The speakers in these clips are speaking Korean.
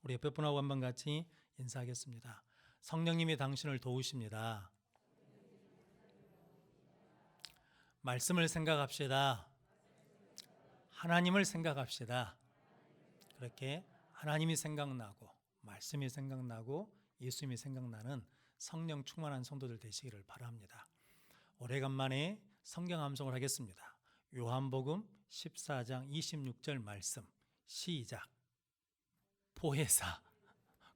우리 옆에 분하고 한번 같이 인사하겠습니다. 성령님이 당신을 도우십니다. 말씀을 생각합시다. 하나님을 생각합시다. 그렇게 하나님이 생각나고 말씀이 생각나고 예수님이 생각나는 성령 충만한 성도들 되시기를 바랍니다. 오래간만에 성경 암송을 하겠습니다. 요한복음 14장 26절 말씀 시작. 보혜사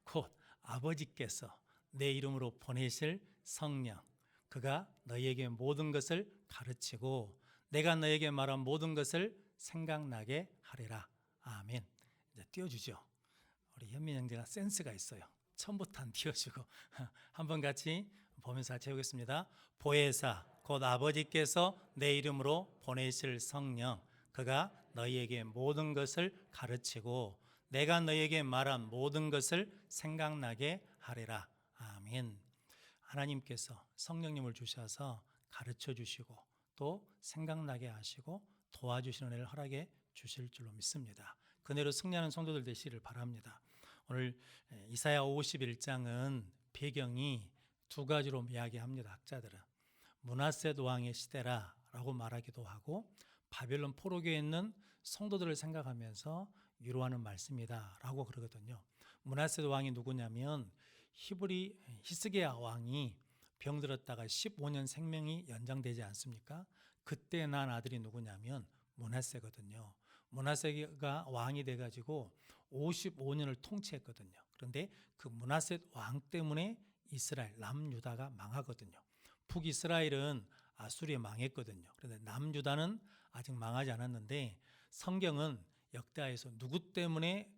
곧 아버지께서 내 이름으로 보내실 성령, 그가 너희에게 모든 것을 가르치고 내가 너희에게 말한 모든 것을 생각나게 하리라. 아멘. 이제 띄워주죠. 우리 현민 형제가 센스가 있어요. 처음부터 안 띄워주고 한번 같이 보면서 채우겠습니다. 보혜사 곧 아버지께서 내 이름으로 보내실 성령, 그가 너희에게 모든 것을 가르치고 내가 너희에게 말한 모든 것을 생각나게 하리라. 아멘. 하나님께서 성령님을 주셔서 가르쳐 주시고 또 생각나게 하시고 도와주시는 은혜를 허락해 주실 줄로 믿습니다. 그대로 승리하는 성도들 되시기를 바랍니다. 오늘 이사야 51장은 배경이 두 가지로 이야기합니다. 학자들은 므낫셋 왕의 시대라라고 말하기도 하고 바벨론 포로기에 있는 성도들을 생각하면서 위로하는 말씀이다라고 그러거든요. 므낫셋 왕이 누구냐면 히스기야 왕이 병들었다가 15년 생명이 연장되지 않습니까? 그때 난 아들이 누구냐면 므낫세거든요. 므낫세가 왕이 돼가지고 55년을 통치했거든요. 그런데 그 므낫셋 왕 때문에 이스라엘 남유다가 망하거든요. 북이스라엘은 아수리에 망했거든요. 그런데 남유다는 아직 망하지 않았는데 성경은 역대하에서 누구 때문에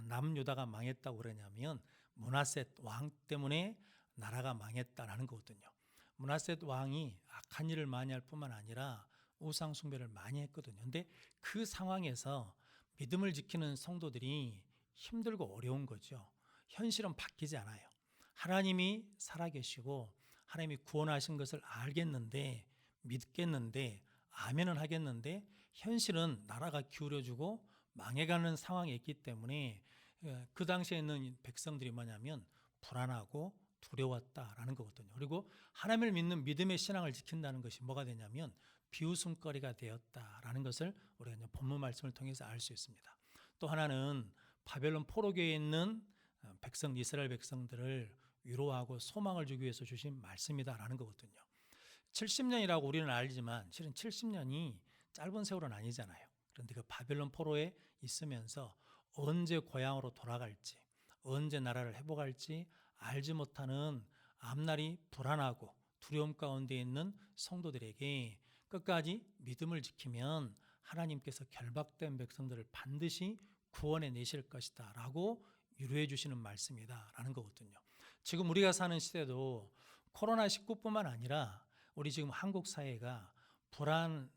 남유다가 망했다고 그러냐면 므낫셋 왕 때문에 나라가 망했다라는 거거든요. 므낫셋 왕이 악한 일을 많이 할 뿐만 아니라 우상 숭배를 많이 했거든요. 근데 그 상황에서 믿음을 지키는 성도들이 힘들고 어려운 거죠. 현실은 바뀌지 않아요. 하나님이 살아계시고 하나님이 구원하신 것을 알겠는데 믿겠는데 아멘은 하겠는데 현실은 나라가 기울어지고 망해가는 상황에 있기 때문에 그 당시에 있는 백성들이 뭐냐면 불안하고 두려웠다라는 거거든요. 그리고 하나님을 믿는 믿음의 신앙을 지킨다는 것이 뭐가 되냐면 비웃음거리가 되었다라는 것을 우리가 본문 말씀을 통해서 알 수 있습니다. 또 하나는 바벨론 포로기에 있는 백성 이스라엘 백성들을 위로하고 소망을 주기 위해서 주신 말씀이다라는 거거든요. 70년이라고 우리는 알지만 실은 70년이 짧은 세월은 아니잖아요. 그런데 그 바벨론 포로에 있으면서 언제 고향으로 돌아갈지 언제 나라를 회복할지 알지 못하는 앞날이 불안하고 두려움 가운데 있는 성도들에게 끝까지 믿음을 지키면 하나님께서 결박된 백성들을 반드시 구원해 내실 것이다 라고 위로해 주시는 말씀이다 라는 거거든요. 지금 우리가 사는 시대도 코로나19뿐만 아니라 우리 지금 한국 사회가 불안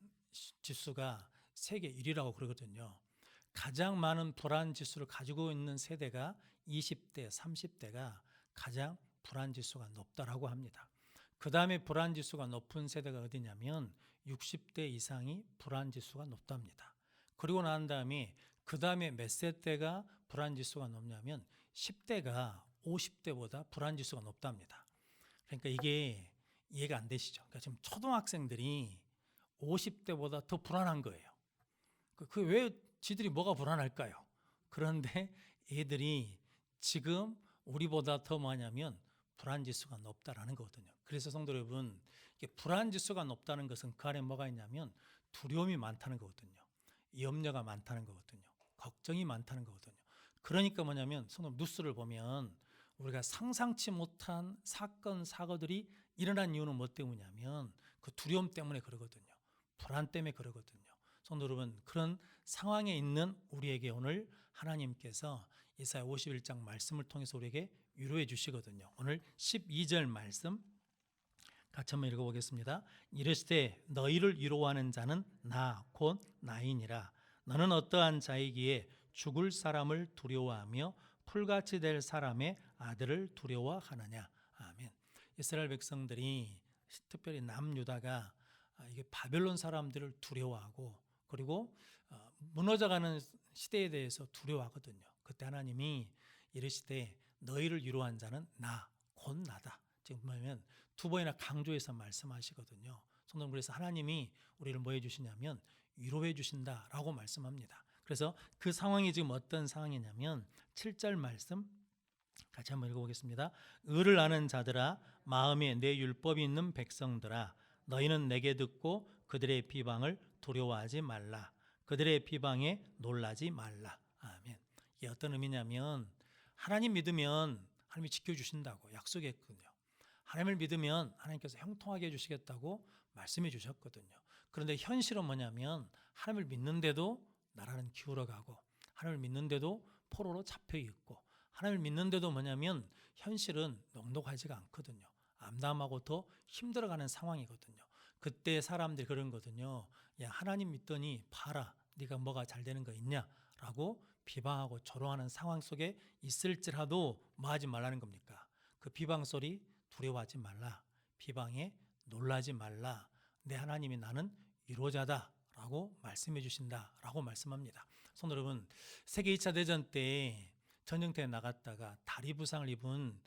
지수가 세계 1위라고 그러거든요. 가장 많은 불안 지수를 가지고 있는 세대가 20대, 30대가 가장 불안 지수가 높다라고 합니다. 그 다음에 불안 지수가 높은 세대가 어디냐면 60대 이상이 불안 지수가 높답니다. 그리고 난 다음에 그 다음에 몇 세대가 불안 지수가 높냐면 10대가 50대보다 불안 지수가 높답니다. 그러니까 이게 이해가 안 되시죠? 그러니까 지금 초등학생들이 50대보다 더 불안한 거예요. 그 왜 지들이 뭐가 불안할까요? 그런데 애들이 지금 우리보다 더 뭐냐면 불안 지수가 높다라는 거거든요. 그래서 성도 여러분, 불안 지수가 높다는 것은 그 안에 뭐가 있냐면 두려움이 많다는 거거든요. 염려가 많다는 거거든요. 걱정이 많다는 거거든요. 그러니까 뭐냐면 성도 뉴스를 보면 우리가 상상치 못한 사건, 사고들이 일어난 이유는 뭐 때문이냐면 그 두려움 때문에 그러거든요. 불안 때문에 그러거든요. 성도 여러분, 그런 상황에 있는 우리에게 오늘 하나님께서 이사야 51장 말씀을 통해서 우리에게 위로해 주시거든요. 오늘 12절 말씀 같이 한번 읽어보겠습니다. 이르시되 너희를 위로하는 자는 나 곧 나이니라. 너는 어떠한 자이기에 죽을 사람을 두려워하며 풀같이 될 사람의 아들을 두려워하느냐. 아멘. 이스라엘 백성들이 특별히 남유다가 이게 바벨론 사람들을 두려워하고 그리고 무너져가는 시대에 대해서 두려워하거든요. 그때 하나님이 이르시되 너희를 위로한 자는 나 곧 나다. 지금 보면 두 번이나 강조해서 말씀하시거든요. 성도님, 그래서 하나님이 우리를 뭐 해주시냐면 위로해 주신다라고 말씀합니다. 그래서 그 상황이 지금 어떤 상황이냐면 7절 말씀 같이 한번 읽어보겠습니다. 의를 아는 자들아, 마음에 내 율법이 있는 백성들아, 너희는 내게 듣고 그들의 비방을 두려워하지 말라. 그들의 비방에 놀라지 말라. 아멘. 이게 어떤 의미냐면 하나님 믿으면 하나님이 지켜주신다고 약속했거든요. 하나님을 믿으면 하나님께서 형통하게 해주시겠다고 말씀해 주셨거든요. 그런데 현실은 뭐냐면 하나님을 믿는데도 나라는 기울어가고, 하나님을 믿는데도 포로로 잡혀있고, 하나님을 믿는데도 뭐냐면 현실은 넉넉하지가 않거든요. 암담하고 더 힘들어가는 상황이거든요. 그때 사람들이 그런 거거든요. 야, 하나님 믿더니 봐라, 네가 뭐가 잘 되는 거 있냐? 라고 비방하고 조롱하는 상황 속에 있을지라도 뭐 하지 말라는 겁니까? 그 비방 소리 두려워하지 말라. 비방에 놀라지 말라. 내 하나님이 나는 위로자다 라고 말씀해 주신다 라고 말씀합니다. 성도 여러분, 세계 2차 대전 때 전쟁터에 나갔다가 다리 부상을 입은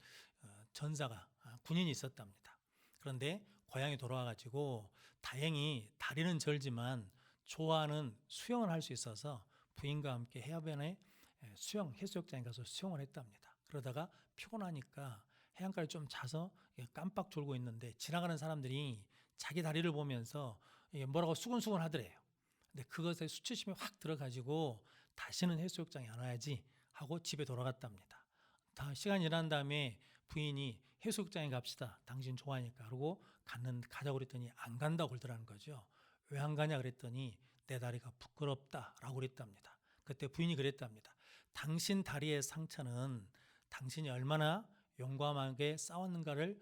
전사가 군인이 있었답니다. 그런데 고향에 돌아와가지고 다행히 다리는 절지만 좋아하는 수영을 할 수 있어서 부인과 함께 해변에 해수욕장에 가서 수영을 했답니다. 그러다가 피곤하니까 해안가에 좀 자서 깜빡 졸고 있는데 지나가는 사람들이 자기 다리를 보면서 뭐라고 수근수근 하더래요. 근데 그것에 수치심이 확 들어가지고 다시는 해수욕장에 안 와야지 하고 집에 돌아갔답니다. 다 시간이 지난 다음에 부인이 해수욕장에 갑시다. 당신 좋아하니까. 그러고 가자고 그랬더니 안 간다고 그러더라는 거죠. 왜 안 가냐 그랬더니 내 다리가 부끄럽다라고 그랬답니다. 그때 부인이 그랬답니다. 당신 다리의 상처는 당신이 얼마나 용감하게 싸웠는가를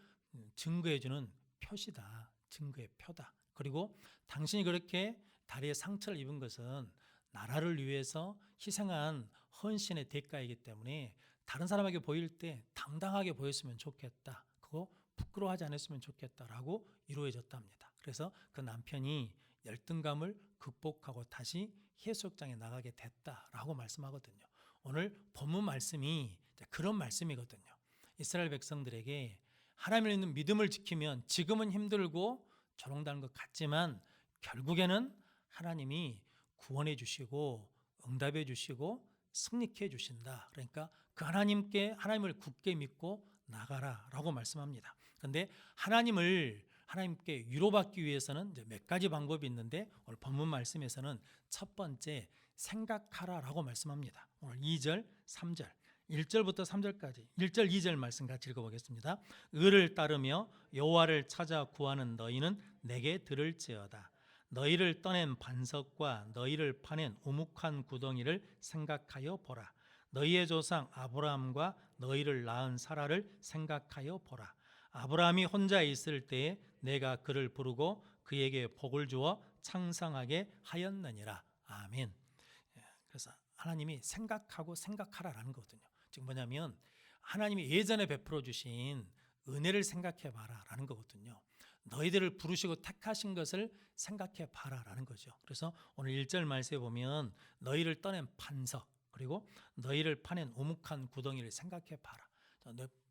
증거해주는 표시다. 증거의 표다. 그리고 당신이 그렇게 다리에 상처를 입은 것은 나라를 위해서 희생한 헌신의 대가이기 때문에 다른 사람에게 보일 때 당당하게 보였으면 좋겠다. 그거 부끄러워하지 않았으면 좋겠다라고 위로해 줬답니다. 그래서 그 남편이 열등감을 극복하고 다시 해수욕장에 나가게 됐다라고 말씀하거든요. 오늘 본문 말씀이 그런 말씀이거든요. 이스라엘 백성들에게 하나님을 믿는 믿음을 지키면 지금은 힘들고 조롱당하는 것 같지만 결국에는 하나님이 구원해 주시고 응답해 주시고 승리케 해 주신다. 그러니까 그 하나님을 굳게 믿고 나가라라고 말씀합니다. 그런데 하나님께 위로받기 위해서는 이제 몇 가지 방법이 있는데 오늘 본문 말씀에서는 첫 번째 생각하라라고 말씀합니다. 오늘 2절, 3절, 1절부터 3절까지 1절, 2절 말씀 같이 읽어보겠습니다. 의를 따르며 여호와를 찾아 구하는 너희는 내게 들을지어다. 너희를 떠낸 반석과 너희를 파낸 우묵한 구덩이를 생각하여 보라. 너희의 조상 아브라함과 너희를 낳은 사라를 생각하여 보라. 아브라함이 혼자 있을 때에 내가 그를 부르고 그에게 복을 주어 창성하게 하였느니라. 아멘. 그래서 하나님이 생각하고 생각하라라는 거거든요. 지금 뭐냐면 하나님이 예전에 베풀어 주신 은혜를 생각해 봐라라는 거거든요. 너희들을 부르시고 택하신 것을 생각해 봐라라는 거죠. 그래서 오늘 1절 말씀에 보면 너희를 떠낸 반석 그리고 너희를 파낸 우묵한 구덩이를 생각해 봐라.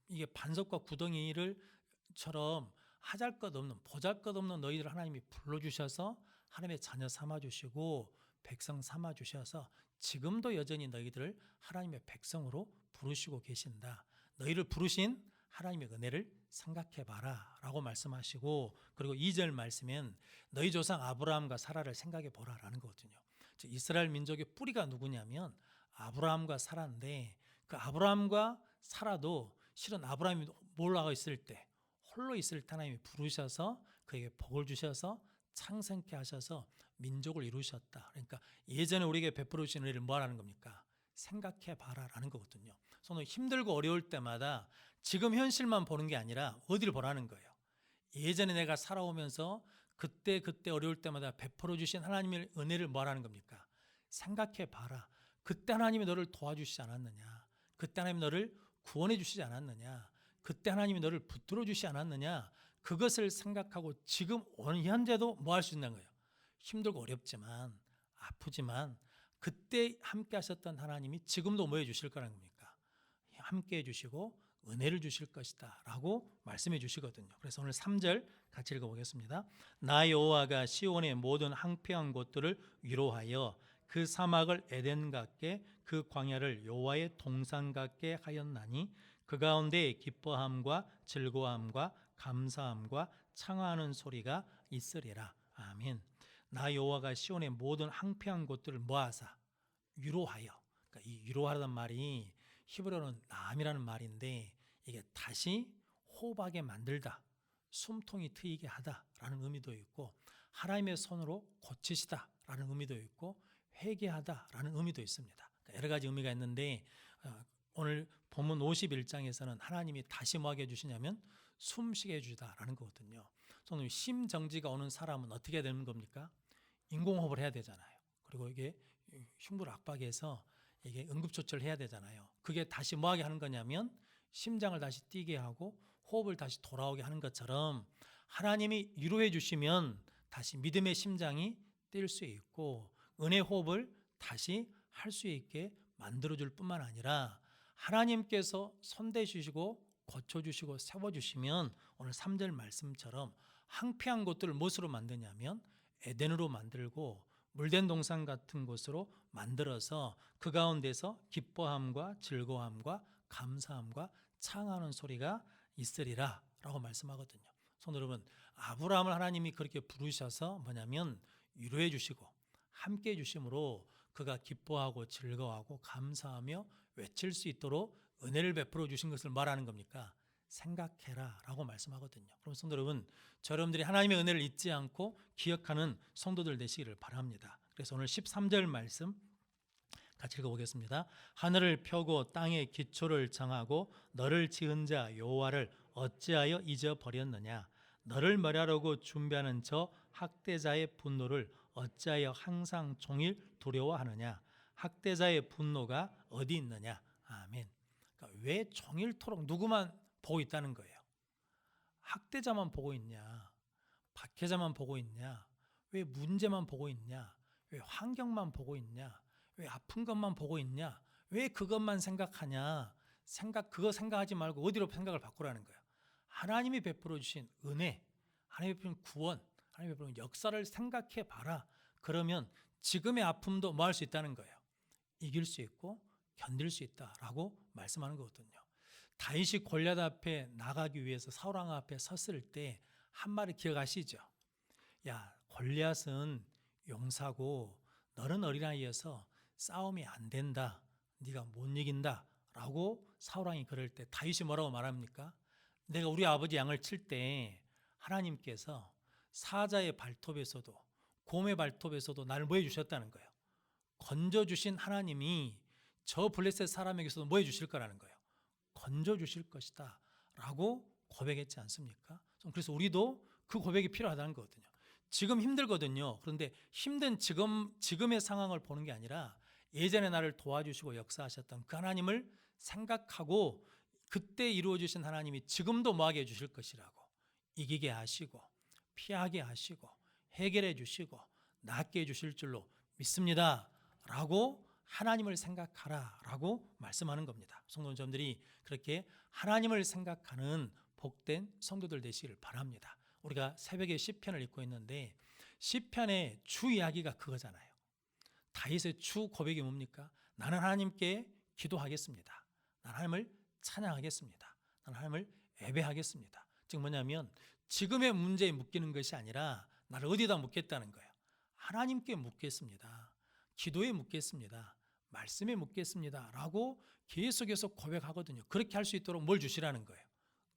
이게 반석과 구덩이를처럼 하잘것없는 보잘것없는 너희들 하나님이 불러주셔서 하나님의 자녀 삼아주시고 백성 삼아주셔서 지금도 여전히 너희들을 하나님의 백성으로 부르시고 계신다. 너희를 부르신 하나님의 은혜를 생각해 봐라 라고 말씀하시고 그리고 2절 말씀엔 너희 조상 아브라함과 사라를 생각해 보라 라는 거거든요. 즉 이스라엘 민족의 뿌리가 누구냐면 아브라함과 사라인데 그 아브라함과 사라도 실은 아브라함이 몰라가 있을 때 홀로 있을 때 하나님이 부르셔서 그에게 복을 주셔서 창생케 하셔서 민족을 이루셨다. 그러니까 예전에 우리에게 베풀어 주신 은혜를 뭐 하라는 겁니까? 생각해 봐라라는 거거든요. 저는 힘들고 어려울 때마다 지금 현실만 보는 게 아니라 어디를 보라는 거예요. 예전에 내가 살아오면서 그때 어려울 때마다 베풀어 주신 하나님의 은혜를 뭐 하라는 겁니까? 생각해 봐라. 그때 하나님이 너를 도와주시지 않았느냐? 그때 하나님이 너를 구원해 주시지 않았느냐? 그때 하나님이 너를 붙들어 주시지 않았느냐? 그것을 생각하고 지금 현재도 뭐 할 수 있는 거예요? 힘들고 어렵지만 아프지만 그때 함께 하셨던 하나님이 지금도 뭐 해주실 거라는 겁니까? 함께해 주시고 은혜를 주실 것이다 라고 말씀해 주시거든요. 그래서 오늘 3절 같이 읽어보겠습니다. 나 여호와가 시온의 모든 황폐한 곳들을 위로하여 그 사막을 에덴 같게 그 광야를 여호와의 동산 같게 하였나니 그 가운데 기뻐함과 즐거움과 감사함과 창하는 소리가 있으리라. 아멘. 나 여호와가 시온의 모든 황폐한 곳들을 모아사 위로하여. 그러니까 이 위로하라는 말이 히브리어는 나암이라는 말인데 이게 다시 호흡하게 만들다, 숨통이 트이게 하다라는 의미도 있고 하나님의 손으로 고치시다라는 의미도 있고 회개하다라는 의미도 있습니다. 그러니까 여러 가지 의미가 있는데 오늘 본문 51장에서는 하나님이 다시 뭐하게 해주시냐면 숨쉬게 해주다라는 거거든요. 저는 심정지가 오는 사람은 어떻게 해야 되는 겁니까? 인공호흡을 해야 되잖아요. 그리고 이게 흉부를 압박해서 이게 응급조치를 해야 되잖아요. 그게 다시 뭐하게 하는 거냐면 심장을 다시 뛰게 하고 호흡을 다시 돌아오게 하는 것처럼 하나님이 위로해 주시면 다시 믿음의 심장이 뛸 수 있고 은혜 호흡을 다시 할 수 있게 만들어줄 뿐만 아니라 하나님께서 손대주시고 고쳐주시고 세워주시면 오늘 3절 말씀처럼 황폐한 곳들을 무엇으로 만드냐면 에덴으로 만들고 물된 동산 같은 곳으로 만들어서 그 가운데서 기뻐함과 즐거움과 감사함과 창하는 소리가 있으리라 라고 말씀하거든요. 성도 여러분, 아브라함을 하나님이 그렇게 부르셔서 뭐냐면 위로해 주시고 함께 해 주심으로 그가 기뻐하고 즐거워하고 감사하며 외칠 수 있도록 은혜를 베풀어 주신 것을 말하는 겁니까? 생각해라 라고 말씀하거든요. 그럼 성도 여러분, 여러분들이 하나님의 은혜를 잊지 않고 기억하는 성도들 되시기를 바랍니다. 그래서 오늘 13절 말씀 같이 읽어보겠습니다. 하늘을 펴고 땅의 기초를 정하고 너를 지은 자 여호와를 어찌하여 잊어버렸느냐? 너를 멸하려고 준비하는 저 학대자의 분노를 어찌하여 항상 종일 두려워하느냐? 학대자의 분노가 어디 있느냐? 아멘. 그러니까 왜 종일토록 누구만 보고 있다는 거예요? 학대자만 보고 있냐? 박해자만 보고 있냐? 왜 문제만 보고 있냐? 왜 환경만 보고 있냐? 왜 아픈 것만 보고 있냐? 왜 그것만 생각하냐? 그거 생각하지 말고 어디로 생각을 바꾸라는 거야? 하나님이 베풀어 주신 은혜, 하나님이 베푸신 구원, 하나님이 베푸신 역사를 생각해 봐라. 그러면 지금의 아픔도 뭐 할 수 있다는 거예요? 이길 수 있고 견딜 수 있다라고 말씀하는 거거든요. 다윗이 골리앗 앞에 나가기 위해서 사울 왕 앞에 섰을 때 한 말을 기억하시죠? 야, 골리앗은 용사고 너는 어린아이여서 싸움이 안 된다. 네가 못 이긴다. 라고 사울 왕이 그럴 때 다윗이 뭐라고 말합니까? 내가 우리 아버지 양을 칠 때 하나님께서 사자의 발톱에서도 곰의 발톱에서도 나를 뭐 해주셨다는 거예요? 건져주신 하나님이 저 블레셋 사람에게서도 뭐 해주실 거라는 거예요? 건져주실 것이다 라고 고백했지 않습니까? 그래서 우리도 그 고백이 필요하다는 거거든요. 지금 힘들거든요. 그런데 힘든 지금의 상황을 보는 게 아니라 예전에 나를 도와주시고 역사하셨던 그 하나님을 생각하고 그때 이루어주신 하나님이 지금도 뭐하게 해주실 것이라고 이기게 하시고 피하게 하시고 해결해 주시고 낫게 해주실 줄로 믿습니다 라고 하나님을 생각하라 라고 말씀하는 겁니다. 성도님들이 그렇게 하나님을 생각하는 복된 성도들 되시기를 바랍니다. 우리가 새벽에 시편을 읽고 있는데 시편의 주 이야기가 그거잖아요. 다윗의 주 고백이 뭡니까? 나는 하나님께 기도하겠습니다. 나는 하나님을 찬양하겠습니다. 나는 하나님을 예배하겠습니다. 즉 뭐냐면 지금의 문제에 묶이는 것이 아니라 나를 어디다 묻겠다는 거예요. 하나님께 묻겠습니다. 기도에 묻겠습니다. 말씀에 묻겠습니다 라고 계속해서 고백하거든요. 그렇게 할 수 있도록 뭘 주시라는 거예요?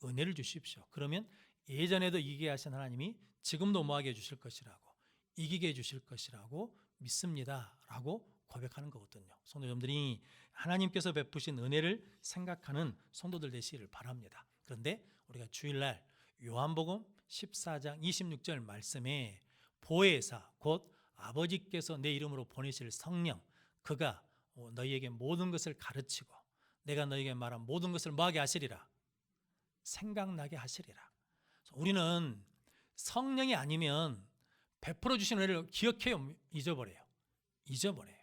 은혜를 주십시오. 그러면 예전에도 이기게 하신 하나님이 지금도 뭐하게 해주실 것이라고 이기게 해주실 것이라고 믿습니다 라고 고백하는 거거든요. 성도님들이 하나님께서 베푸신 은혜를 생각하는 성도들 되시기를 바랍니다. 그런데 우리가 주일날 요한복음 14장 26절 말씀에 보혜사 곧 아버지께서 내 이름으로 보내실 성령 그가 너희에게 모든 것을 가르치고 내가 너희에게 말한 모든 것을 뭐하게 하시리라? 생각나게 하시리라. 우리는 성령이 아니면 베풀어 주신 은혜를 기억해요? 잊어버려요? 잊어버려요.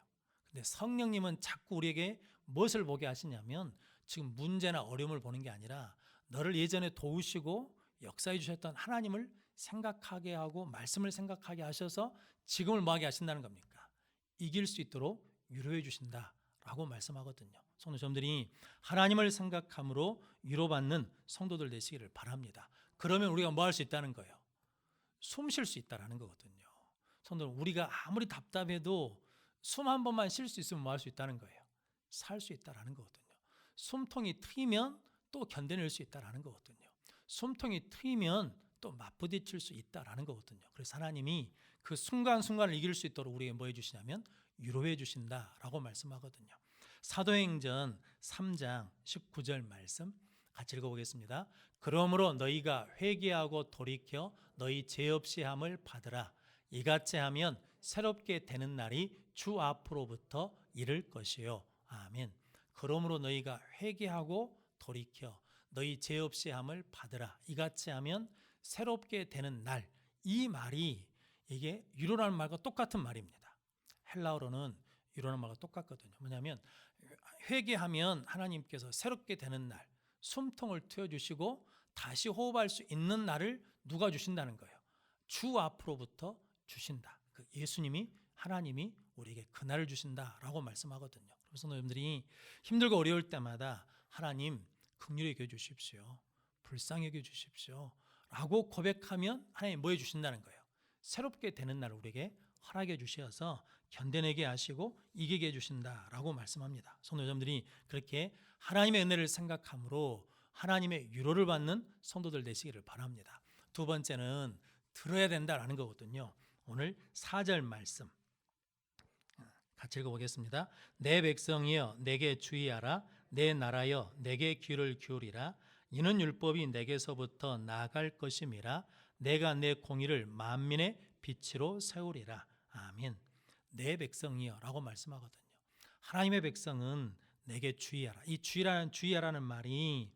근데 성령님은 자꾸 우리에게 무엇을 보게 하시냐면 지금 문제나 어려움을 보는 게 아니라 너를 예전에 도우시고 역사해 주셨던 하나님을 생각하게 하고 말씀을 생각하게 하셔서 지금을 뭐하게 하신다는 겁니까? 이길 수 있도록 위로해 주신다라고 말씀하거든요. 성도님들이 하나님을 생각함으로 위로받는 성도들 되시기를 바랍니다. 그러면 우리가 뭐 할 수 있다는 거예요? 숨 쉴 수 있다는 거거든요. 성도들, 우리가 아무리 답답해도 숨 한 번만 쉴 수 있으면 뭐 할 수 있다는 거예요? 살 수 있다는 거거든요. 숨통이 트이면 또 견뎌낼 수 있다는 거거든요. 숨통이 트이면 또 맞부딪힐 수 있다는 거거든요. 그래서 하나님이 그 순간순간을 이길 수 있도록 우리에게 뭐 해주시냐면 위로해 주신다라고 말씀하거든요. 사도행전 3장 19절 말씀 같이 읽어보겠습니다. 그러므로 너희가 회개하고 돌이켜 너희 죄 없이 함을 받으라. 이같이 하면 새롭게 되는 날이 주 앞으로부터 이를 것이요. 아멘. 그러므로 너희가 회개하고 돌이켜 너희 죄 없이 함을 받으라. 이같이 하면 새롭게 되는 날. 이 말이 이게 위로라는 말과 똑같은 말입니다. 헬라어로는 위로라는 말과 똑같거든요. 뭐냐면 회개하면 하나님께서 새롭게 되는 날, 숨통을 트여주시고 다시 호흡할 수 있는 날을 누가 주신다는 거예요? 주 앞으로부터 주신다. 그 예수님이 하나님이 우리에게 그 날을 주신다라고 말씀하거든요. 그래서 여러분들이 힘들고 어려울 때마다 하나님 긍휼히 여겨 주십시오. 불쌍히 여겨 주십시오. 라고 고백하면 하나님 뭐 해주신다는 거예요? 새롭게 되는 날을 우리에게 허락해 주셔서 견뎌내게 하시고 이기게 해주신다라고 말씀합니다. 성도 여러분들이 그렇게 하나님의 은혜를 생각함으로 하나님의 위로를 받는 성도들 되시기를 바랍니다. 두 번째는 들어야 된다라는 거거든요. 오늘 4절 말씀 같이 읽어보겠습니다. 내 백성이여 내게 주의하라. 내 나라여 내게 귀를 기울이라. 이는 율법이 내게서부터 나아갈 것임이라. 내가 내 공의를 만민의 빛으로 세우리라. 아멘. 내 백성이여 라고 말씀하거든요. 하나님의 백성은 내게 주의하라. 이 주의하라는 말이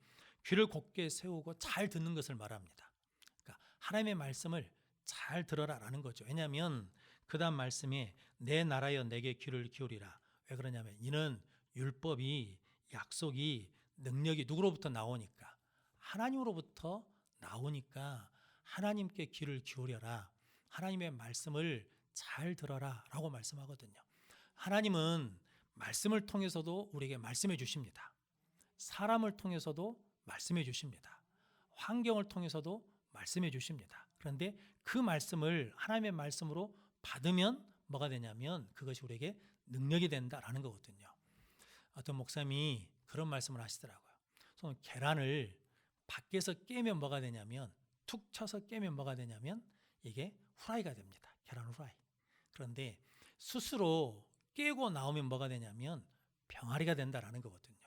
귀를 곧게 세우고 잘 듣는 것을 말합니다. 그러니까 하나님의 말씀을 잘 들어라라는 거죠. 왜냐하면 그 다음 말씀에 내 나라여 내게 귀를 기울이라. 왜 그러냐면 이는 율법이 약속이 능력이 누구로부터 나오니까 하나님으로부터 나오니까 하나님께 귀를 기울여라. 하나님의 말씀을 잘 들어라 라고 말씀하거든요. 하나님은 말씀을 통해서도 우리에게 말씀해 주십니다. 사람을 통해서도 말씀해 주십니다. 환경을 통해서도 말씀해 주십니다. 그런데 그 말씀을 하나님의 말씀으로 받으면 뭐가 되냐면 그것이 우리에게 능력이 된다라는 거거든요. 어떤 목사님이 그런 말씀을 하시더라고요. 계란을 밖에서 깨면 뭐가 되냐면 툭 쳐서 깨면 뭐가 되냐면 이게 후라이가 됩니다. 계란 후라이. 그런데 스스로 깨고 나오면 뭐가 되냐면 병아리가 된다라는 거거든요.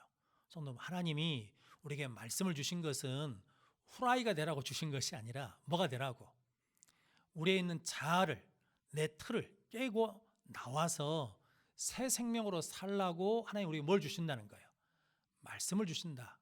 성도 하나님이 우리에게 말씀을 주신 것은 후라이가 되라고 주신 것이 아니라 뭐가 되라고? 우리에 있는 자아를 내 틀을 깨고 나와서 새 생명으로 살라고 하나님 우리에게 뭘 주신다는 거예요? 말씀을 주신다.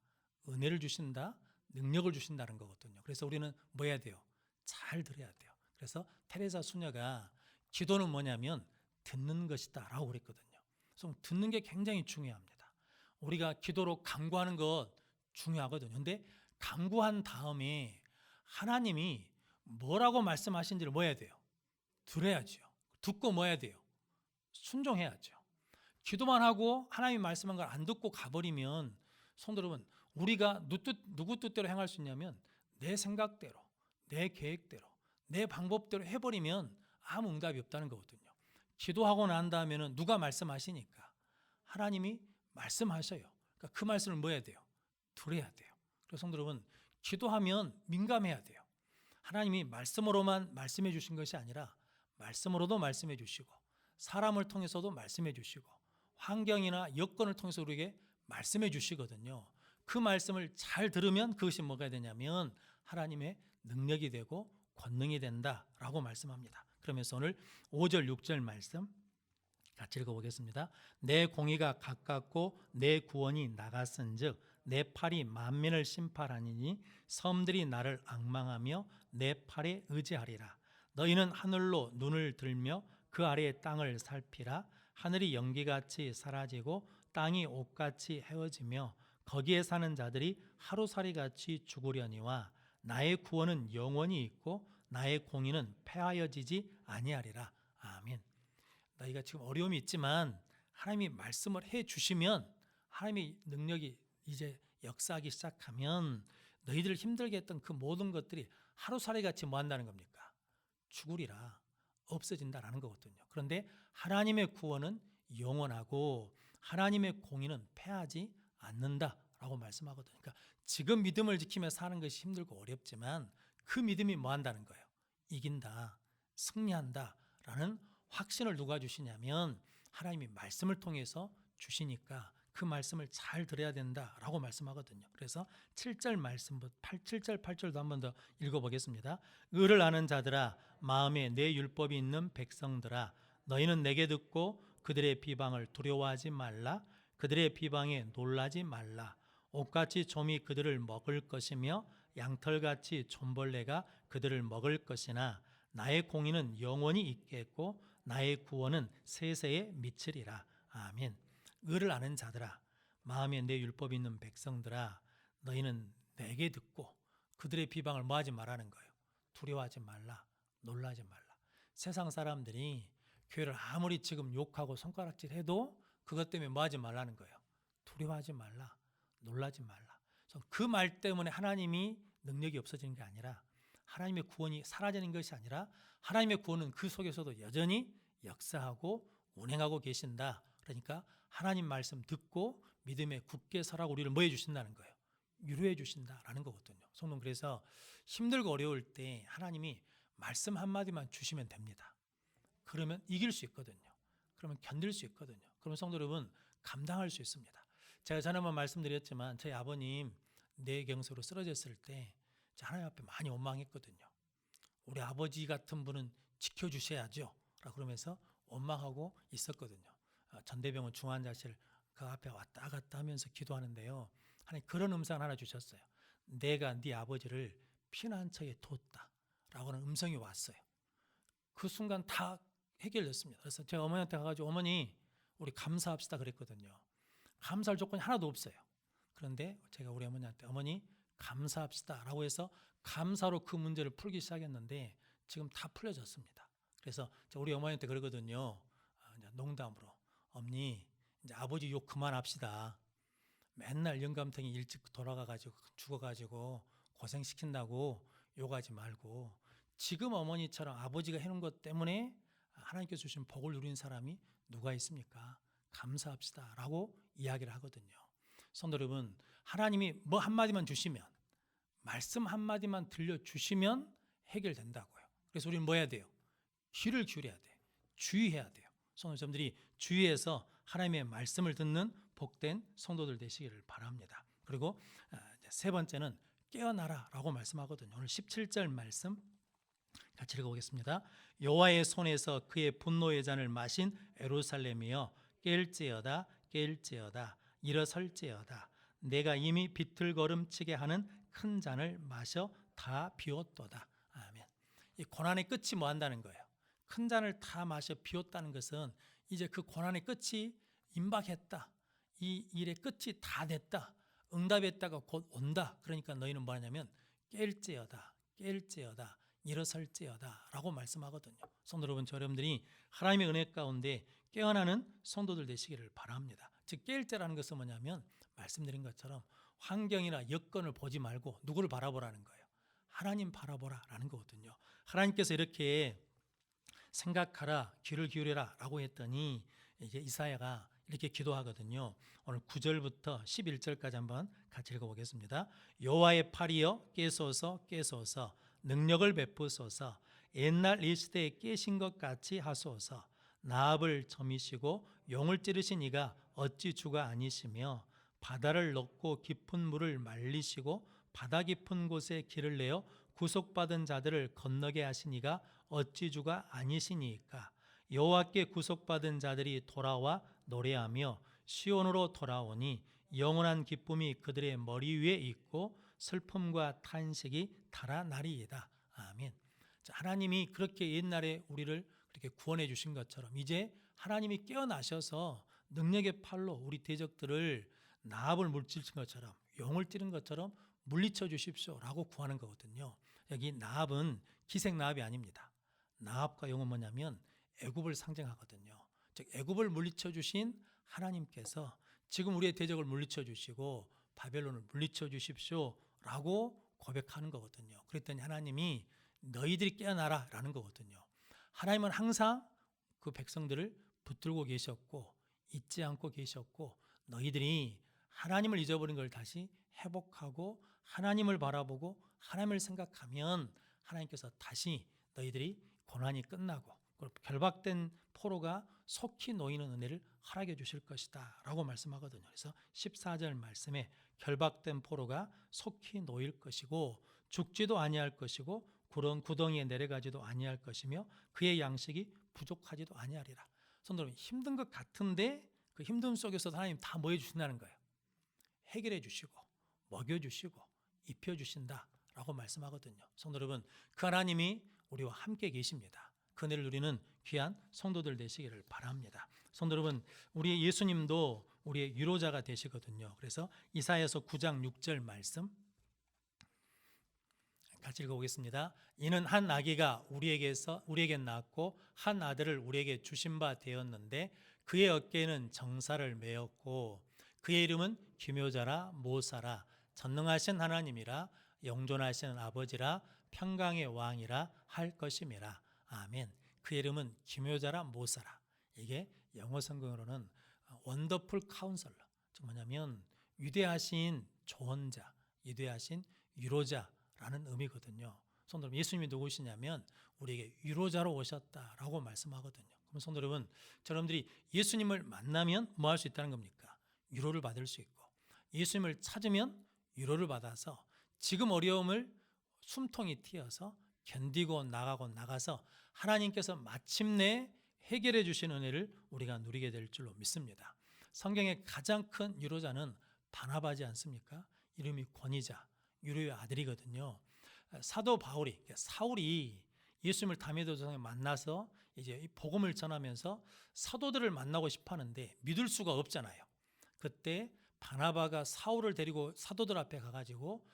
은혜를 주신다. 능력을 주신다는 거거든요. 그래서 우리는 뭐 해야 돼요? 잘 들어야 돼요. 그래서 테레사 수녀가 기도는 뭐냐면 듣는 것이다 라고 그랬거든요. 그래서 듣는 게 굉장히 중요합니다. 우리가 기도로 간구하는 것 중요하거든요. 그런데 간구한 다음에 하나님이 뭐라고 말씀하신지를 뭐 해야 돼요? 들어야죠. 듣고 뭐 해야 돼요? 순종해야죠. 기도만 하고 하나님이 말씀한 걸 안 듣고 가버리면 성도 여러분, 우리가 누구 뜻대로 행할 수 있냐면 내 생각대로, 내 계획대로, 내 방법대로 해버리면 아무 응답이 없다는 거거든요. 기도하고 난 다음에는 누가 말씀하시니까 하나님이 말씀하셔요. 그러니까 그 말씀을 뭐 해야 돼요? 들어야 돼요. 그래서 성도 여러분, 기도하면 민감해야 돼요. 하나님이 말씀으로만 말씀해 주신 것이 아니라 말씀으로도 말씀해 주시고 사람을 통해서도 말씀해 주시고 환경이나 여건을 통해서 우리에게 말씀해 주시거든요. 그 말씀을 잘 들으면 그것이 뭐가 되냐면 하나님의 능력이 되고 권능이 된다라고 말씀합니다. 그러면서 오늘 5절 6절 말씀 같이 읽어보겠습니다. 내 공의가 가깝고 내 구원이 나갔은즉 내 팔이 만민을 심판하니니 섬들이 나를 앙망하며 내 팔에 의지하리라. 너희는 하늘로 눈을 들며 그 아래의 땅을 살피라. 하늘이 연기같이 사라지고 땅이 옷같이 헤어지며 거기에 사는 자들이 하루살이같이 죽으려니와 나의 구원은 영원히 있고 나의 공의는 패하여지지 아니하리라. 아멘. 너희가 지금 어려움이 있지만 하나님이 말씀을 해 주시면 하나님의 능력이 이제 역사하기 시작하면 너희들 힘들게 했던 그 모든 것들이 하루살이같이 뭐 한다는 겁니까? 죽으리라, 없어진다라는 거거든요. 그런데 하나님의 구원은 영원하고 하나님의 공의는 패하지 않는다라고 말씀하거든요. 그러니까 지금 믿음을 지키며 사는 것이 힘들고 어렵지만 그 믿음이 뭐 한다는 거예요? 이긴다, 승리한다라는 확신을 누가 주시냐면 하나님이 말씀을 통해서 주시니까 그 말씀을 잘 들어야 된다라고 말씀하거든요. 그래서 7절 말씀부터 7절 8절도 한 번 더 읽어보겠습니다. 의를 아는 자들아, 마음에 내 율법이 있는 백성들아, 너희는 내게 듣고 그들의 비방을 두려워하지 말라. 그들의 비방에 놀라지 말라. 옷같이 좀이 그들을 먹을 것이며 양털같이 좀벌레가 그들을 먹을 것이나 나의 공의는 영원히 있겠고 나의 구원은 세세에 미치리라. 아멘. 의를 아는 자들아, 마음에 내 율법이 있는 백성들아, 너희는 내게 듣고 그들의 비방을 뭐하지 말라는 거예요. 두려워하지 말라, 놀라지 말라. 세상 사람들이 교회를 아무리 지금 욕하고 손가락질해도 그것 때문에 뭐하지 말라는 거예요. 두려워하지 말라, 놀라지 말라. 그 말 때문에 하나님이 능력이 없어지는 게 아니라 하나님의 구원이 사라지는 것이 아니라 하나님의 구원은 그 속에서도 여전히 역사하고 운행하고 계신다. 그러니까 하나님 말씀 듣고 믿음에 굳게 서라고 우리를 뭐 해주신다는 거예요. 위로해 주신다라는 거거든요. 성도, 그래서 힘들고 어려울 때 하나님이 말씀 한마디만 주시면 됩니다. 그러면 이길 수 있거든요. 그러면 견딜 수 있거든요. 그러면 성도 여러분, 감당할 수 있습니다. 제가 전에 한번 말씀드렸지만 저희 아버님 뇌경색으로 쓰러졌을 때 하나님 앞에 많이 원망했거든요. 우리 아버지 같은 분은 지켜주셔야죠 라고 그러면서 원망하고 있었거든요. 전대병원 중환자실 그 앞에 왔다 갔다 하면서 기도하는데요, 하나님 그런 음성 하나 주셨어요. 내가 네 아버지를 피난처에 뒀다 라고 하는 음성이 왔어요. 그 순간 다 해결됐습니다. 그래서 제가 어머니한테 가가지고 어머니 우리 감사합시다 그랬거든요. 감사할 조건이 하나도 없어요. 그런데 제가 우리 어머니한테 어머니 감사합시다 라고 해서 감사로 그 문제를 풀기 시작했는데 지금 다 풀려졌습니다. 그래서 우리 어머니한테 그러거든요. 농담으로, 어머니 이제 아버지 욕 그만합시다. 맨날 영감탱이 일찍 돌아가가지고 죽어가지고 고생시킨다고 욕하지 말고 지금 어머니처럼 아버지가 해놓은 것 때문에 하나님께서 주신 복을 누린 사람이 누가 있습니까? 감사합시다 라고 이야기를 하거든요. 성도 여러분, 하나님이 뭐 한마디만 주시면, 말씀 한마디만 들려주시면 해결된다고요. 그래서 우리는 뭐 해야 돼요? 귀를 기울여야 돼요. 주의해야 돼요. 성도님들이 주의해서 하나님의 말씀을 듣는 복된 성도들 되시기를 바랍니다. 그리고 세 번째는 깨어나라 라고 말씀하거든요. 오늘 17절 말씀 같이 읽어보겠습니다. 여호와의 손에서 그의 분노의 잔을 마신 예루살렘이여, 깰지어다 깰지어다 일어설지어다. 내가 이미 비틀거름치게 하는 큰 잔을 마셔 다 비웠도다. 아멘. 이 고난의 끝이 뭐 한다는 거예요? 큰 잔을 다 마셔 비웠다는 것은 이제 그 고난의 끝이 임박했다. 이 일의 끝이 다 됐다. 응답했다가 곧 온다. 그러니까 너희는 뭐 하냐면 깰지어다 깰지어다 일어설지어다 라고 말씀하거든요. 성도 여러분, 여러분들이 하나님의 은혜 가운데 깨어나는 성도들 되시기를 바랍니다. 즉 깰지라는 것은 뭐냐면 말씀드린 것처럼 환경이나 여건을 보지 말고 누구를 바라보라는 거예요. 하나님 바라보라라는 거거든요. 하나님께서 이렇게 생각하라, 귀를 기울여라 라고 했더니 이제 이사야가 이렇게 기도하거든요. 오늘 9절부터 11절까지 한번 같이 읽어보겠습니다. 여호와의 팔이여 깨소서 깨소서, 능력을 베푸소서, 옛날 이 시대에 깨신 것 같이 하소서. 나합을 점이시고 용을 찌르신 이가 어찌 주가 아니시며, 바다를 넣고 깊은 물을 말리시고 바다 깊은 곳에 길을 내어 구속받은 자들을 건너게 하신 이가 어찌 주가 아니시니까. 여호와께 구속받은 자들이 돌아와 노래하며 시온으로 돌아오니 영원한 기쁨이 그들의 머리 위에 있고 슬픔과 탄식이 달아나리이다. 아멘. 하나님이 그렇게 옛날에 우리를 그렇게 구원해 주신 것처럼 이제 하나님이 깨어나셔서 능력의 팔로 우리 대적들을 나압을 물리친 것처럼 용을 찌른 것처럼 물리쳐 주십시오라고 구하는 거거든요. 여기 나압은 기생 나압이 아닙니다. 나압과 용은 뭐냐면 애굽을 상징하거든요. 즉 애굽을 물리쳐 주신 하나님께서 지금 우리의 대적을 물리쳐 주시고 바벨론을 물리쳐 주십시오라고 고백하는 거거든요. 그랬더니 하나님이 너희들이 깨어나라라는 거거든요. 하나님은 항상 그 백성들을 붙들고 계셨고 잊지 않고 계셨고 너희들이 하나님을 잊어버린 걸 다시 회복하고 하나님을 바라보고 하나님을 생각하면 하나님께서 다시 너희들이 고난이 끝나고 결박된 포로가 속히 놓이는 은혜를 허락해 주실 것이다 라고 말씀하거든요. 그래서 14절 말씀에 결박된 포로가 속히 놓일 것이고 죽지도 아니할 것이고 그런 구덩이에 내려가지도 아니할 것이며 그의 양식이 부족하지도 아니하리라. 성도님, 힘든 것 같은데 그 힘듦 속에서 하나님 다 뭐 해주신다는 거예요. 해결해 주시고 먹여주시고 입혀주신다라고 말씀하거든요. 성도 여러분, 그 하나님이 우리와 함께 계십니다. 그 은혜를 누리는 귀한 성도들 되시기를 바랍니다. 성도 여러분, 우리 예수님도 우리의 위로자가 되시거든요. 그래서 이사야서 9장 6절 말씀 같이 읽어보겠습니다. 이는 한 아기가 우리에게 낳았고 한 아들을 우리에게 주신 바 되었는데 그의 어깨에는 정사를 메었고 그의 이름은 기묘자라 모사라 전능하신 하나님이라 영존하시는 아버지라 평강의 왕이라 할 것임이라. 아멘. 그의 이름은 기묘자라 모사라. 이게 영어 성경으로는 원더풀 카운슬러, 즉 뭐냐면 위대하신 조언자, 위대하신 위로자라는 의미거든요. 성도 여러분, 예수님이 누구시냐면 우리에게 위로자로 오셨다라고 말씀하거든요. 그럼 성도 여러분, 여러분들이 예수님을 만나면 뭐 할 수 있다는 겁니까? 위로를 받을 수 있고, 예수님을 찾으면 위로를 받아서 지금 어려움을 숨통이 튀어서 견디고 나가서 하나님께서 마침내 해결해 주신 은혜를 우리가 누리게 될 줄로 믿습니다. 성경의 가장 큰 위로자는 바나바지 않습니까? 이름이 권위자, 유료의 아들이거든요. 사도 바울이, 사울이 예수님을 다메섹에 만나서 이제 복음을 전하면서 사도들을 만나고 싶어 하는데 믿을 수가 없잖아요. 그때 바나바가 사울을 데리고 사도들 앞에 가가지고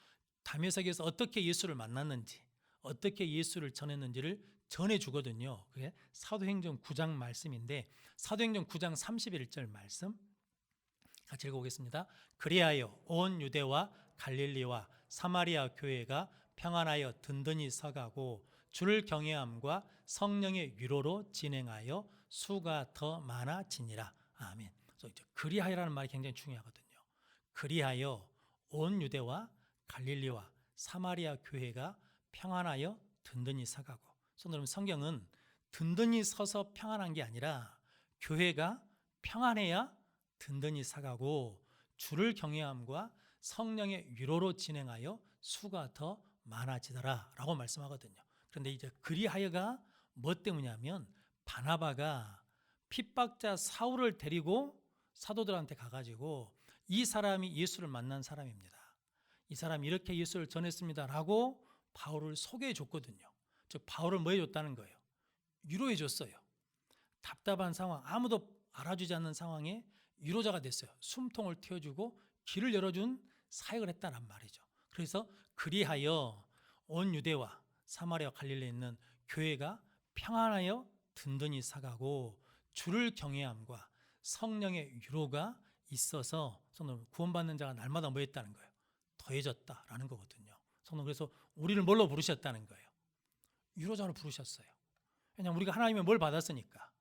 다메섹에서 어떻게 예수를 만났는지, 어떻게 예수를 전했는지를 전해주거든요. 그게 사도행전 9장 말씀인데 사도행전 9장 31절 말씀 같이 읽어보겠습니다. 그리하여 온 유대와 갈릴리와 사마리아 교회가 평안하여 든든히 서가고 주를 경외함과 성령의 위로로 진행하여 수가 더 많아지니라. 아멘. 그래서 그리하여라는 말이 굉장히 중요하거든요. 그리하여 온 유대와 갈릴리와 사마리아 교회가 평안하여 든든히 서가고. 여러분, 성경은 든든히 서서 평안한 게 아니라 교회가 평안해야 든든히 서가고 주를 경외함과 성령의 위로로 진행하여 수가 더 많아지더라 라고 말씀하거든요. 그런데 이제 그리하여가 뭐 때문이냐면 바나바가 핍박자 사울을 데리고 사도들한테 가가지고 이 사람이 예수를 만난 사람입니다. 이 사람이 이렇게 예수를 전했습니다라고 바울을 소개해 줬거든요. 즉 바울을 뭐 해줬다는 거예요? 위로해 줬어요. 답답한 상황, 아무도 알아주지 않는 상황에 위로자가 됐어요. 숨통을 틔워주고 길을 열어준 사역을 했다는 말이죠. 그래서 그리하여 온 유대와 사마리아 갈릴리에 있는 교회가 평안하여 든든히 서가고 주를 경외함과 성령의 위로가 있어서 성도 구원받는 자가 날마다 뭐 했다는 거예요? 더해졌다라는 거거든요. 성도 그래서 우리를 뭘로 부르셨다는 거예요? 위로자로 부르셨어요. 왜냐하면 우리가 하나님의 뭘 받았으니까,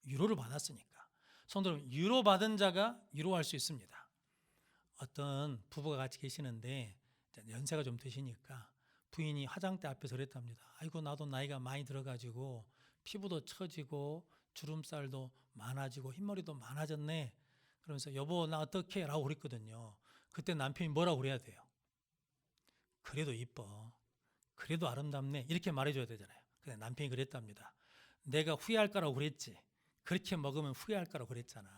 위로를 받았으니까. 성도 위로받은 자가 위로할 수 있습니다. 어떤 부부가 같이 계시는데 연세가 좀 드시니까 부인이 화장대 앞에서 그랬답니다. 아이고 나도 나이가 많이 들어가지고 피부도 처지고 주름살도 많아지고 흰머리도 많아졌네. 그러면서 여보 나 어떡해? 라고 그랬거든요. 그때 남편이 뭐라고 그래야 돼요? 그래도 이뻐. 그래도 아름답네. 이렇게 말해줘야 되잖아요. 근데 남편이 그랬답니다. 내가 후회할 거라고 그랬지. 그렇게 먹으면 후회할 거라고 그랬잖아.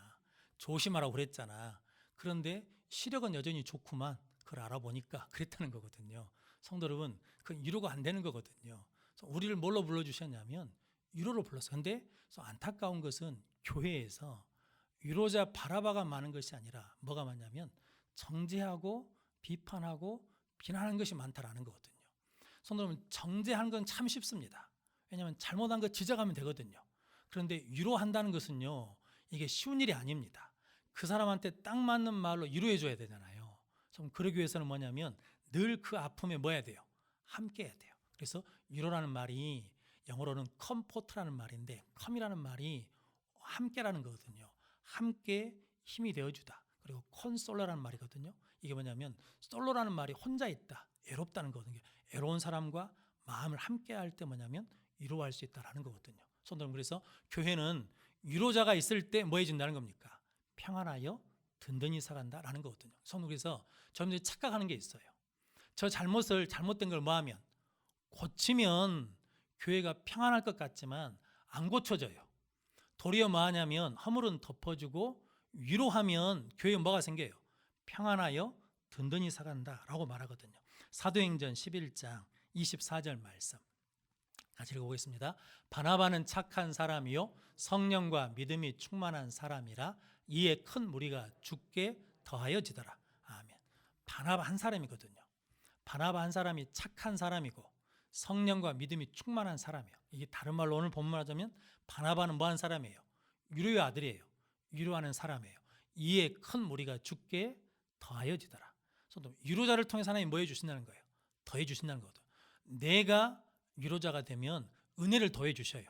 조심하라고 그랬잖아. 그런데 시력은 여전히 좋구만. 그걸 알아보니까 그랬다는 거거든요. 성도 여러분, 그건 위로가 안 되는 거거든요. 우리를 뭘로 불러주셨냐면 위로로 불렀어요. 근데 안타까운 것은 교회에서 위로자 바라바가 많은 것이 아니라 뭐가 많냐면 정죄하고 비판하고 비난하는 것이 많다라는 거거든요. 성도 여러분, 정죄하는 건 참 쉽습니다. 왜냐하면 잘못한 거 지적하면 되거든요. 그런데 위로한다는 것은요, 이게 쉬운 일이 아닙니다. 그 사람한테 딱 맞는 말로 위로해 줘야 되잖아요. 그러기 위해서는 뭐냐면 늘 그 아픔에 뭐 해야 돼요? 함께 해야 돼요. 그래서 위로라는 말이 영어로는 comfort라는 말인데, come이라는 말이 함께라는 거거든요. 함께 힘이 되어주다. 그리고 console라는 말이거든요. 이게 뭐냐면 솔로라는 말이 혼자 있다, 외롭다는 거거든요. 외로운 사람과 마음을 함께 할 때 뭐냐면 위로할 수 있다라는 거거든요. 손들면, 그래서 교회는 위로자가 있을 때 뭐 해준다는 겁니까? 평안하여 든든히 살아간다라는 거거든요. 손들, 그래서 저희들이 착각하는 게 있어요. 저 잘못된 걸 뭐 하면 고치면 교회가 평안할 것 같지만 안 고쳐져요. 도리어 뭐 하냐면 허물은 덮어주고 위로하면 교회에 뭐가 생겨요? 평안하여 든든히 살아간다라고 말하거든요. 사도행전 11장 24절 말씀 같이 읽어보겠습니다. 바나바는 착한 사람이요 성령과 믿음이 충만한 사람이라 이에 큰 무리가 주께 더하여지더라. 아멘. 바나바 한 사람이거든요. 바나바 한 사람이 착한 사람이고 성령과 믿음이 충만한 사람이에요. 이게 다른 말로 오늘 본문하자면 바나바는 뭐한 사람이에요? 위로의 아들이에요. 위로하는 사람이에요. 이에 큰 무리가 주께 더하여지더라. 위로자를 통해서 하나님 뭐 해주신다는 거예요? 더해 주신다는 거거든요. 내가 위로자가 되면 은혜를 더해 주셔요.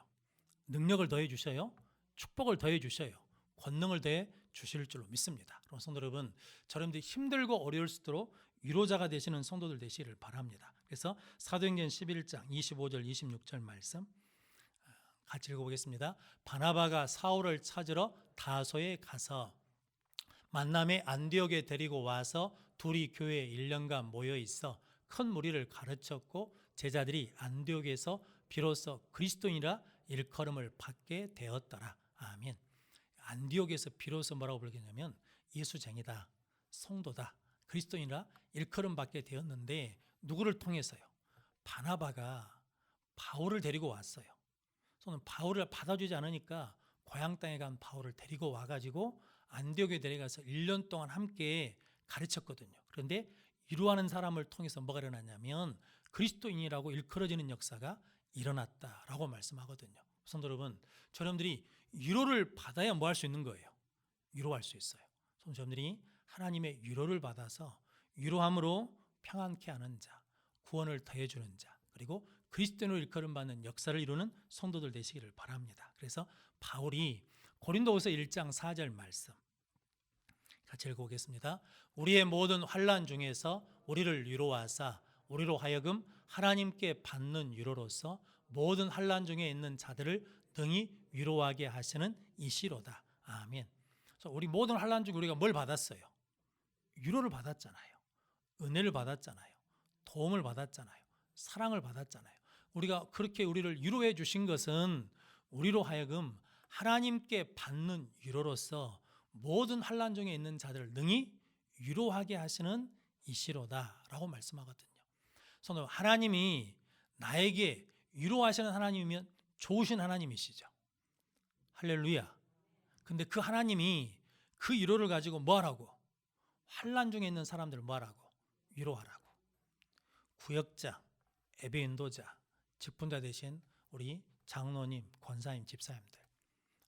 능력을 더해 주셔요. 축복을 더해 주셔요. 권능을 더해 주실 줄로 믿습니다. 그럼 성도 여러분, 저러분들이 힘들고 어려울 수 있도록 위로자가 되시는 성도들 되시기를 바랍니다. 그래서 사도행전 11장 25절 26절 말씀 같이 읽어보겠습니다. 바나바가 사울을 찾으러 다소에 가서 만남의 안디옥에 데리고 와서 둘이 교회에 1년간 모여 있어 큰 무리를 가르쳤고 제자들이 안디옥에서 비로소 그리스도인이라 일컬음을 받게 되었더라. 아멘. 안디옥에서 비로소 뭐라고 부르겠냐면 예수쟁이다, 성도다, 그리스도인이라 일컬음 받게 되었는데 누구를 통해서요? 바나바가 바울을 데리고 왔어요. 저는 바울을 받아주지 않으니까 고향 땅에 간 바울을 데리고 와가지고 안디옥에 데려가서 1년 동안 함께 가르쳤거든요. 그런데 위로하는 사람을 통해서 뭐가 일어났냐면 그리스도인이라고 일컬어지는 역사가 일어났다라고 말씀하거든요. 성도 여러분, 저러분들이 위로를 받아야 뭐 할 수 있는 거예요? 위로할 수 있어요. 저러분들이 하나님의 위로를 받아서 위로함으로 평안케 하는 자, 구원을 더해주는 자, 그리고 그리스도인으로 일컬음 받는 역사를 이루는 성도들 되시기를 바랍니다. 그래서 바울이 고린도후서 1장 4절 말씀 같이 읽어보겠습니다. 우리의 모든 환난 중에서 우리를 위로하사 우리로 하여금 하나님께 받는 위로로서 모든 환난 중에 있는 자들을 능히 위로하게 하시는 이시로다. 아멘. 그래서 우리 모든 환난 중에 우리가 뭘 받았어요? 위로를 받았잖아요. 은혜를 받았잖아요. 도움을 받았잖아요. 사랑을 받았잖아요. 우리가 그렇게 우리를 위로해 주신 것은 우리로 하여금 하나님께 받는 위로로서 모든 환난 중에 있는 자들을 능히 위로하게 하시는 이시로다라고 말씀하거든요. 그래서 하나님이 나에게 위로하시는 하나님이면 좋으신 하나님이시죠. 할렐루야. 근데 그 하나님이 그 위로를 가지고 뭐 하라고? 환난 중에 있는 사람들을 뭐 하라고? 위로하라고. 구역자, 예배인도자, 직분자 되신 우리 장로님, 권사님, 집사님들,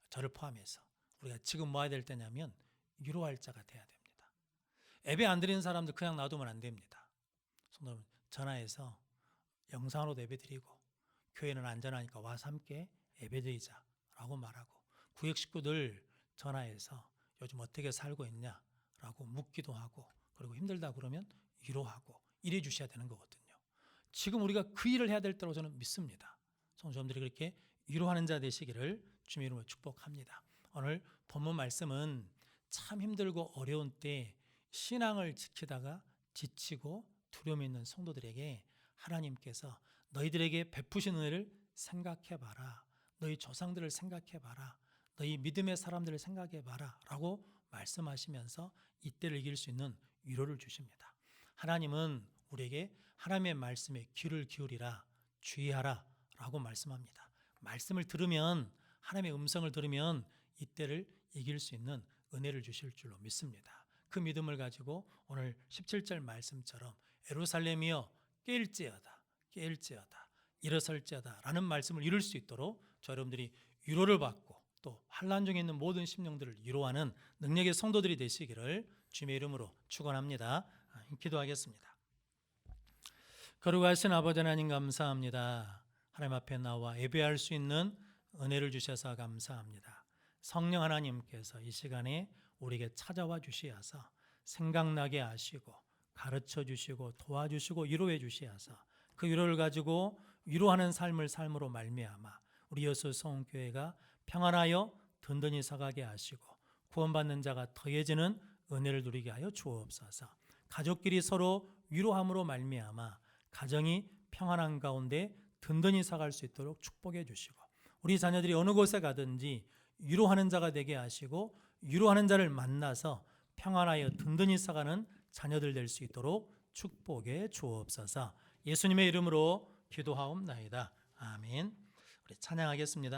저를 포함해서 우리가 지금 뭐 해야 될 때냐면 위로할 자가 돼야 됩니다. 예배 안 드리는 사람들 그냥 놔두면 안 됩니다. 전화해서 영상으로도 예배 드리고 교회는 안전하니까 와서 함께 예배 드리자라고 말하고, 구역 식구들 전화해서 요즘 어떻게 살고 있냐라고 묻기도 하고, 그리고 힘들다 그러면 위로하고 이래 주셔야 되는 거거든요. 지금 우리가 그 일을 해야 될 때로 저는 믿습니다. 성도님들이 그렇게 위로하는 자 되시기를 주님의 이름으로 축복합니다. 오늘 본문 말씀은 참 힘들고 어려운 때 신앙을 지키다가 지치고 두려움이 있는 성도들에게 하나님께서 너희들에게 베푸신 은혜를 생각해봐라, 너희 조상들을 생각해봐라, 너희 믿음의 사람들을 생각해봐라 라고 말씀하시면서 이때를 이길 수 있는 위로를 주십니다. 하나님은 우리에게 하나님의 말씀에 귀를 기울이라, 주의하라 라고 말씀합니다. 말씀을 들으면, 하나님의 음성을 들으면 이때를 이길 수 있는 은혜를 주실 줄로 믿습니다. 그 믿음을 가지고 오늘 17절 말씀처럼 예루살렘이여 깨일지어다 일어설지어다 라는 말씀을 이룰 수 있도록 저 여러분들이 위로를 받고 또 환난 중에 있는 모든 심령들을 위로하는 능력의 성도들이 되시기를 주님의 이름으로 축원합니다. 기도하겠습니다. 거룩하신 아버지 하나님 감사합니다. 하나님 앞에 나와 예배할 수 있는 은혜를 주셔서 감사합니다. 성령 하나님께서 이 시간에 우리에게 찾아와 주시어서 생각나게 하시고 가르쳐 주시고 도와주시고 위로해 주시어서 그 위로를 가지고 위로하는 삶을 삶으로 말미암아 우리 여수 성교회가 평안하여 든든히 서가게 하시고 구원받는 자가 더해지는 은혜를 누리게 하여 주옵소서. 가족끼리 서로 위로함으로 말미암아 가정이 평안한 가운데 든든히 서갈 수 있도록 축복해 주시고 우리 자녀들이 어느 곳에 가든지 위로하는 자가 되게 하시고 위로하는 자를 만나서 평안하여 든든히 서가는 자녀들 될 수 있도록 축복해 주옵소서. 예수님의 이름으로 기도하옵나이다. 아멘. 우리 찬양하겠습니다.